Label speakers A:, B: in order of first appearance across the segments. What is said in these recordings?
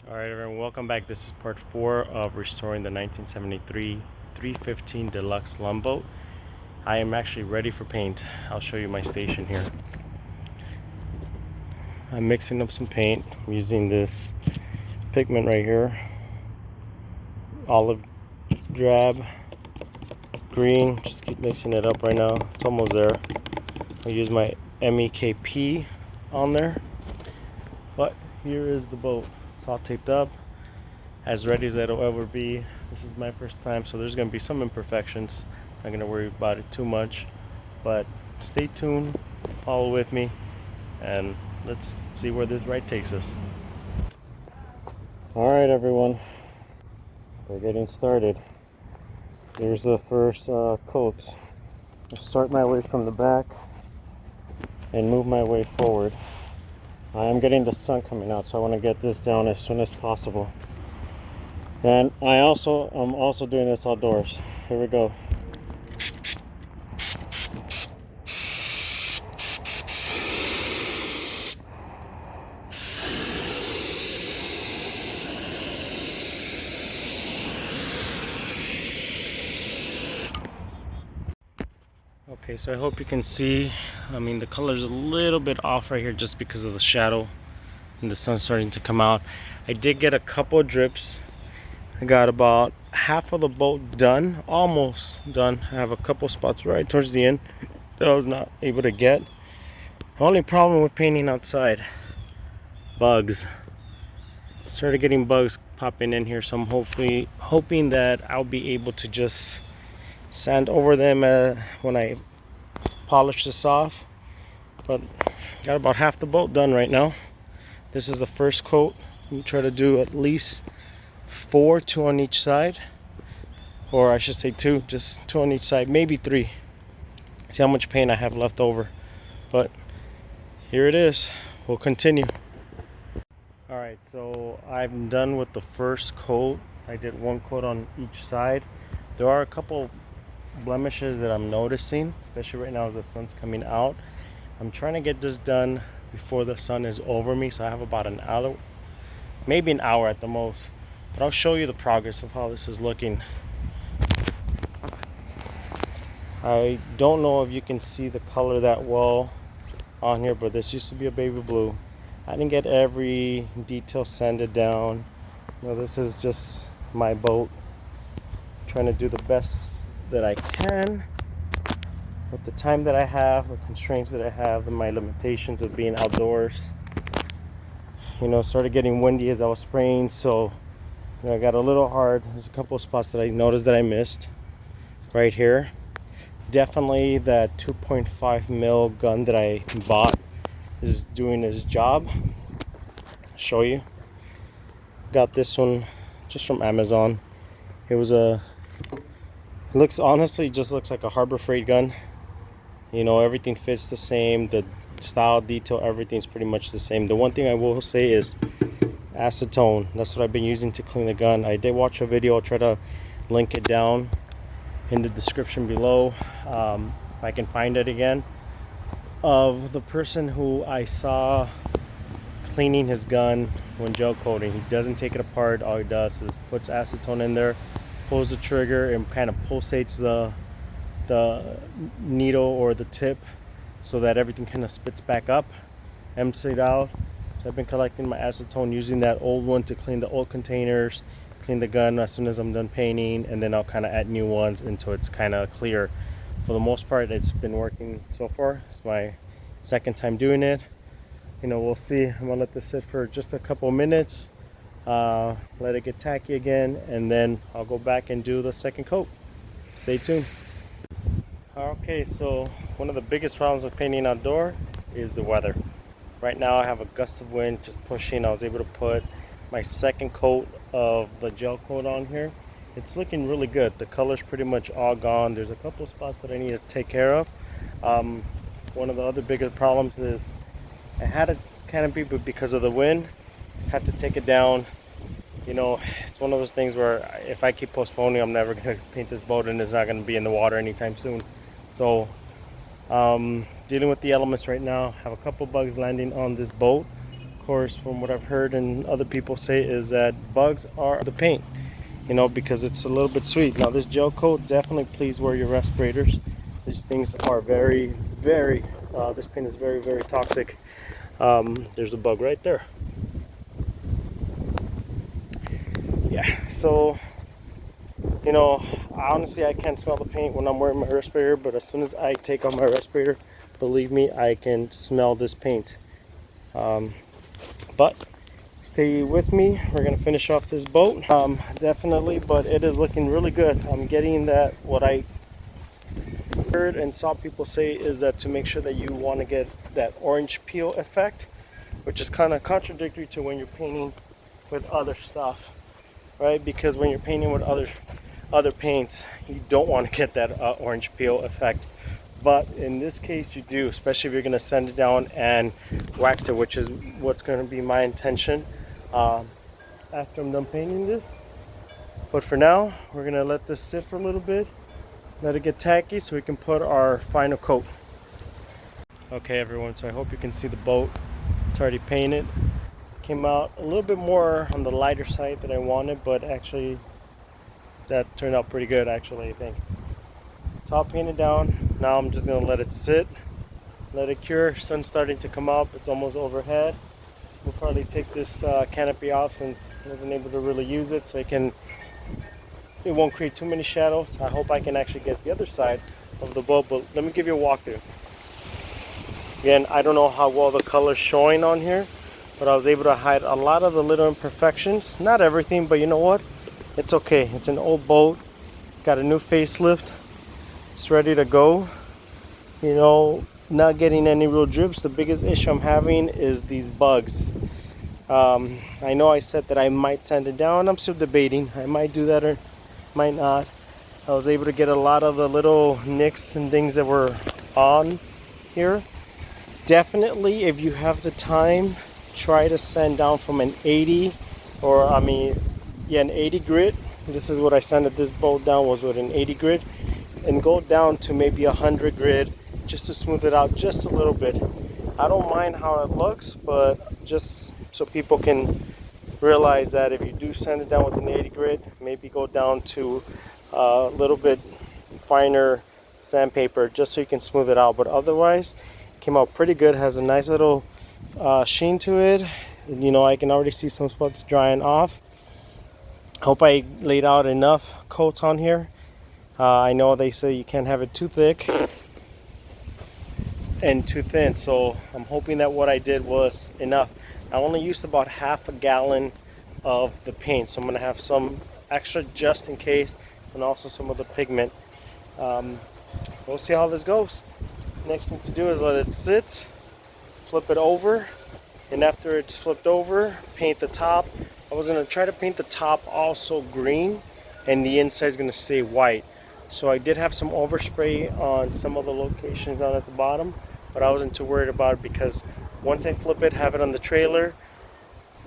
A: Alright everyone, welcome back. This is part 4 of restoring the 1973 315 Deluxe Lund boat. I am actually ready for paint. I'll show you my station here. I'm mixing up some paint. I'm using this pigment right here. Olive drab, green. Just keep mixing it up right now. It's almost there. I'll use my MEKP on there. But here is the boat. It's all taped up, as ready as it'll ever be. This is my first time, so there's going to be some imperfections. I'm not going to worry about it too much, but stay tuned, follow with me, and let's see where this ride takes us. Alright everyone, we're getting started. Here's the first coats. I'll start my way from the back and move my way forward. I am getting the sun coming out, so I want to get this down as soon as possible. And I'm also doing this outdoors. Here we go. Okay, so I hope you can see. I mean, the color's a little bit off right here just because of the shadow and the sun starting to come out. I did get a couple of drips. I got about half of the boat done, almost done. I have a couple spots right towards the end that I was not able to get. The only problem with painting outside, bugs. Started getting bugs popping in here, so I'm hoping that I'll be able to just sand over them when I polish this off. But got about half the boat done right now. This is the first coat. I'm try to do at least 4, 2 on each side, or I should say 2, just 2 on each side, maybe 3. See how much paint I have left over. But here it is. We'll continue. Alright, so I'm done with the first coat. I did 1 coat on each side. There are a couple blemishes that I'm noticing, especially right now as the sun's coming out. I'm trying to get this done before the sun is over me, so I have about an hour, maybe an hour at the most. But I'll show you the progress of how this is looking. I don't know if you can see the color that well on here, but this used to be a baby blue. I didn't get every detail sanded down. You know, this is just my boat, trying to do the best that I can with the time that I have, the constraints that I have, and my limitations of being outdoors. You know, started getting windy as I was spraying, so you know, I got a little hard. There's a couple of spots that I noticed that I missed right here. Definitely that 2.5 mil gun that I bought is doing its job. I'll show you. Got this one just from Amazon. It was honestly just looks like a Harbor Freight gun. You know, everything fits the same, the style, detail, everything's pretty much the same. The one thing I will say is acetone. That's what I've been using to clean the gun. I did watch a video. I'll try to link it down in the description below, if I can find it again, of the person who I saw cleaning his gun when gel coating. He doesn't take it apart. All he does is puts acetone in there, pulls the trigger, and kind of pulsates the needle or the tip so that everything kind of spits back up, empties it out. So I've been collecting my acetone, using that old one to clean the old containers, clean the gun as soon as I'm done painting, and then I'll kind of add new ones until it's kind of clear. For the most part, it's been working so far. It's my second time doing it. You know, we'll see. I'm gonna let this sit for just a couple minutes, let it get tacky again, and then I'll go back and do the second coat. Stay tuned. Okay, so one of the biggest problems with painting outdoor is the weather. Right now I have a gust of wind just pushing. I was able to put my second coat of the gel coat on here. It's looking really good. The color's pretty much all gone. There's a couple spots that I need to take care of. One of the other bigger problems is I had a canopy, but because of the wind, I had to take it down. You know, it's one of those things where if I keep postponing, I'm never going to paint this boat, and it's not going to be in the water anytime soon. So dealing with the elements right now. Have a couple bugs landing on this boat. course, from what I've heard and other people say, is that bugs are the paint, you know, because it's a little bit sweet. Now this gel coat, definitely please wear your respirators. These things are very this paint is very toxic. There's a bug right there. Yeah, so you know, honestly I can't smell the paint when I'm wearing my respirator, but as soon as I take off my respirator, believe me, I can smell this paint. But stay with me, we're gonna finish off this boat. Definitely, but it is looking really good. I'm getting that, what I heard and saw people say is that to make sure that you want to get that orange peel effect, which is kind of contradictory to when you're painting with other stuff, right? Because when you're painting with other paints, you don't want to get that orange peel effect. But in this case you do, especially if you're going to sand it down and wax it, which is what's going to be my intention after I'm done painting this. But for now, we're going to let this sit for a little bit, let it get tacky so we can put our final coat. Okay everyone, so I hope you can see the boat. It's already painted. Came out a little bit more on the lighter side than I wanted, but actually that turned out pretty good actually, I think. It's all painted down. Now I'm just gonna let it sit, let it cure. Sun's starting to come up, it's almost overhead. We'll probably take this canopy off since I wasn't able to really use it, so it won't create too many shadows. I hope I can actually get the other side of the boat, but let me give you a walkthrough. Again, I don't know how well the color's showing on here, but I was able to hide a lot of the little imperfections. Not everything, but you know what? It's okay. It's an old boat, got a new facelift. It's ready to go. You know, not getting any real drips. The biggest issue I'm having is these bugs. I know I said that I might sand it down. I'm still debating. I might do that or might not. I was able to get a lot of the little nicks and things that were on here. Definitely, if you have the time, try to sand down from an 80 or an 80 grit. This is what I sanded this boat down, was with an 80 grit, and go down to maybe 100 grit just to smooth it out just a little bit. I don't mind how it looks, but just so people can realize that if you do sand it down with an 80 grit, maybe go down to a little bit finer sandpaper just so you can smooth it out. But otherwise, it came out pretty good. Has a nice little sheen to it. You know, I can already see some spots drying off. Hope I laid out enough coats on here. I know they say you can't have it too thick and too thin, so I'm hoping that what I did was enough. I only used about half a gallon of the paint, so I'm going to have some extra just in case, and also some of the pigment. We'll see how this goes. Next thing to do is let it sit, flip it over, and after it's flipped over, paint the top. I was going to try to paint the top also green, and the inside is going to stay white. So I did have some overspray on some of the locations down at the bottom, but I wasn't too worried about it because once I flip it, have it on the trailer,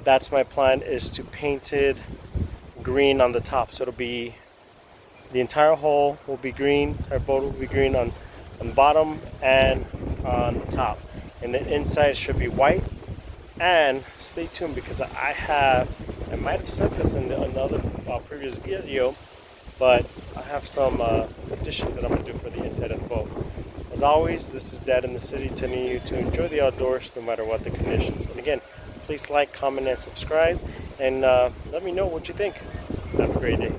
A: that's my plan, is to paint it green on the top. So it'll be, the entire hull will be green, our boat will be green on the bottom and on the top. And the inside should be white. And stay tuned because I might have said this in another previous video, but I have some additions that I'm going to do for the inside of the boat. As always, this is Dad in the City telling you to enjoy the outdoors no matter what the conditions. And again, please like, comment, and subscribe, and let me know what you think. Have a great day.